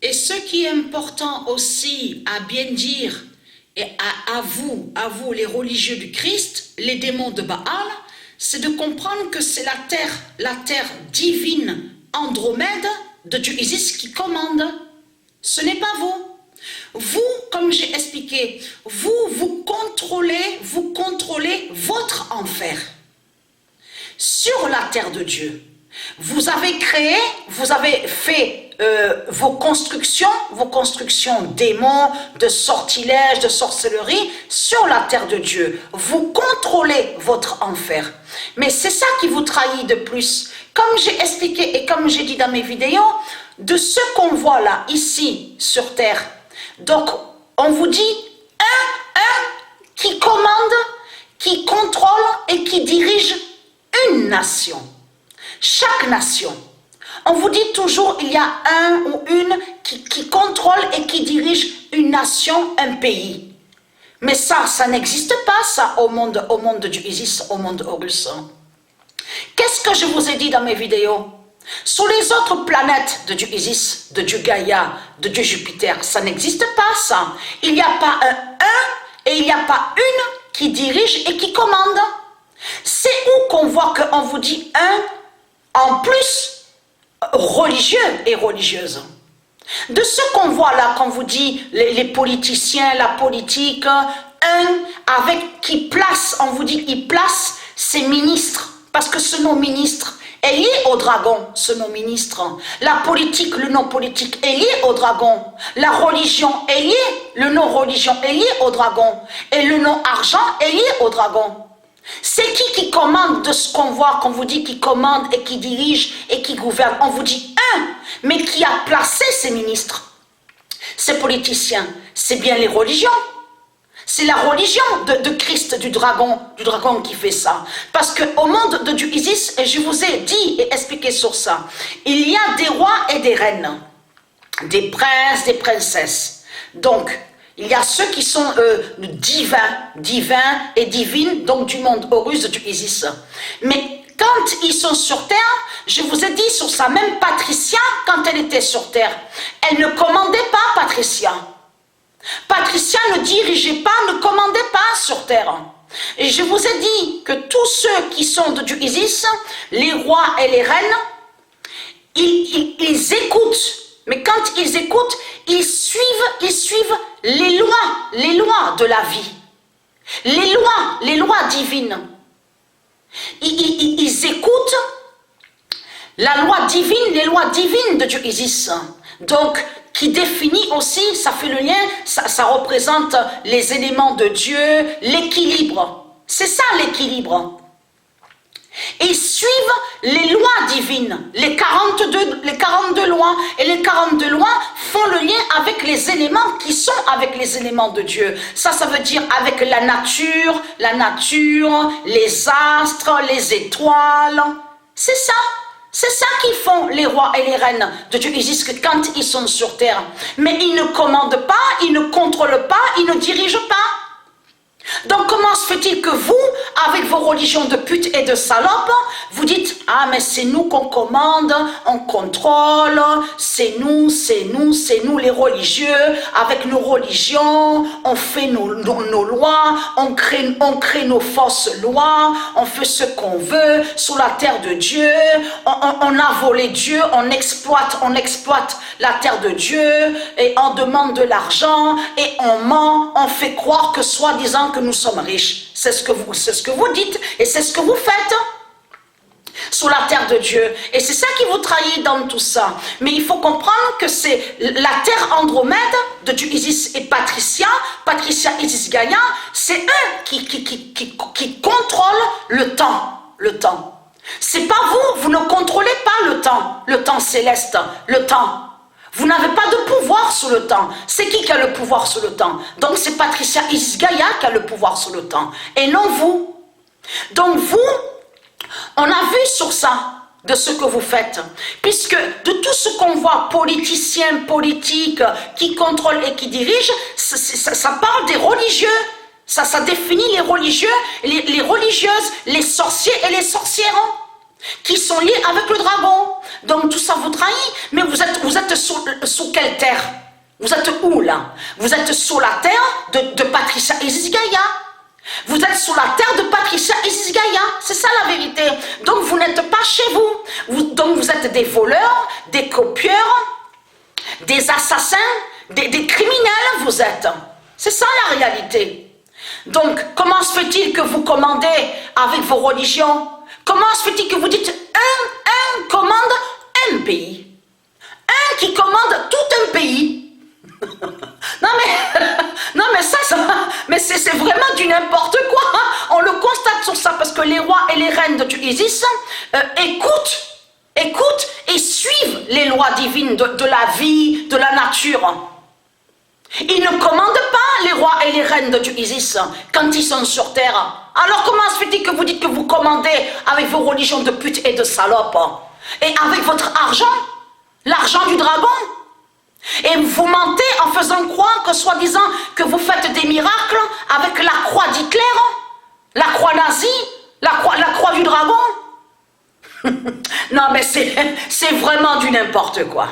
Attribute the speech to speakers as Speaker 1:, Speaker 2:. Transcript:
Speaker 1: Et ce qui est important aussi à bien dire, et à vous les religieux du Christ, les démons de Baal, c'est de comprendre que c'est la terre divine Andromède de Dieu Isis qui commande. Ce n'est pas vous. Vous, comme j'ai expliqué, vous contrôlez votre enfer sur la terre de Dieu. Vous avez créé, vous avez fait vos constructions démons, de sortilèges, de sorcellerie sur la terre de Dieu. Vous contrôlez votre enfer. Mais c'est ça qui vous trahit de plus. Comme j'ai expliqué et comme j'ai dit dans mes vidéos, de ce qu'on voit là, ici, sur terre. Donc, on vous dit un qui commande, qui contrôle et qui dirige une nation. Chaque nation. On vous dit toujours, il y a un ou une qui contrôle et qui dirige une nation, un pays. Mais ça n'existe pas, ça, au monde de Dieu Isis, au monde Horus. Qu'est-ce que je vous ai dit dans mes vidéos? Sur les autres planètes de Dieu Isis, de Dieu Gaïa, de Dieu Jupiter, ça n'existe pas, ça. Il n'y a pas un et il n'y a pas une qui dirige et qui commande. C'est où qu'on voit qu'on vous dit un en plus religieux et religieuse. De ce qu'on voit là, qu'on vous dit les politiciens, la politique, qui place, on vous dit qu'il place ses ministres, parce que ce nom ministre est lié au dragon, ce nom ministre. La politique, le nom politique est lié au dragon. La religion est liée, le nom religion est lié au dragon. Et le nom argent est lié au dragon. C'est qui commande de ce qu'on voit, qu'on vous dit qui commande et qui dirige et qui gouverne? On vous dit mais qui a placé ces ministres, ces politiciens? C'est bien les religions. C'est la religion de Christ, du dragon qui fait ça. Parce qu'au monde de Dieu Isis, et je vous ai dit et expliqué sur ça, il y a des rois et des reines, des princes, des princesses. Donc, il y a ceux qui sont divins et divines, donc du monde Horus de Dieu Isis. Mais quand ils sont sur terre, je vous ai dit sur sa même Patricia, quand elle était sur terre, elle ne commandait pas Patricia. Patricia ne dirigeait pas, ne commandait pas sur terre. Et je vous ai dit que tous ceux qui sont de Dieu Isis, les rois et les reines, ils écoutent. Mais quand ils écoutent, ils suivent les lois de la vie. Les lois divines. Ils écoutent la loi divine, les lois divines de Dieu Isis. Donc, qui définit aussi, ça fait le lien, ça représente les éléments de Dieu, l'équilibre. C'est ça l'équilibre. Et ils suivent les lois divines, les 42 lois. Et les 42 lois font le lien avec les éléments qui sont avec les éléments de Dieu. Ça veut dire avec la nature, les astres, les étoiles. C'est ça. C'est ça qu'ils font les rois et les reines de Dieu Isis quand ils sont sur terre. Mais ils ne commandent pas, ils ne contrôlent pas, ils ne dirigent pas. Donc comment se fait-il que vous, avec vos religions de pute et de salopes, vous dites « Ah mais c'est nous qu'on commande, on contrôle, c'est nous les religieux, avec nos religions, on fait nos lois, on crée nos fausses lois, on fait ce qu'on veut sur la terre de Dieu, on a volé Dieu, on exploite la terre de Dieu, et on demande de l'argent, et on ment, on fait croire que soi-disant que nous sommes riches. C'est ce que vous dites et c'est ce que vous faites sur la terre de Dieu. Et c'est ça qui vous trahit dans tout ça. Mais il faut comprendre que c'est la terre Andromède de Dieu Isis et Patricia Isis Gaïa, c'est eux qui contrôlent le temps. C'est pas vous ne contrôlez pas le temps céleste, le temps. Vous n'avez pas de pouvoir sur le temps. C'est qui a le pouvoir sur le temps? Donc c'est Patricia Isis Gaïa qui a le pouvoir sur le temps. Et non vous. Donc vous, on a vu sur ça, de ce que vous faites. Puisque de tout ce qu'on voit, politiciens, politiques, qui contrôlent et qui dirigent, ça parle des religieux. Ça définit les religieux, les religieuses, les sorciers et les sorcières. qui sont liés avec le dragon. Donc tout ça vous trahit, mais vous êtes sous quelle terre? Vous êtes où là? Vous êtes sous la terre de Patricia Isis Gaïa. Vous êtes sous la terre de Patricia Isis Gaïa, c'est ça la vérité. Donc vous n'êtes pas chez vous. Donc vous êtes des voleurs, des copieurs, des assassins, des criminels vous êtes. C'est ça la réalité. Donc comment se fait-il que vous commandez avec vos religions? Comment se fait-il que vous dites un commande un pays? Un qui commande tout un pays? Non mais mais c'est vraiment du n'importe quoi. Hein. On le constate sur ça parce que les rois et les reines de Isis écoutent et suivent les lois divines de la vie, de la nature. Ils ne commandent pas les rois et les reines de Isis quand ils sont sur terre. Alors comment se fait-il que vous dites que vous commandez avec vos religions de putes et de salopes et avec votre argent, l'argent du dragon? Et vous mentez en faisant croire que soi-disant que vous faites des miracles avec la croix d'Hitler, la croix nazie, la croix du dragon. Non mais c'est vraiment du n'importe quoi.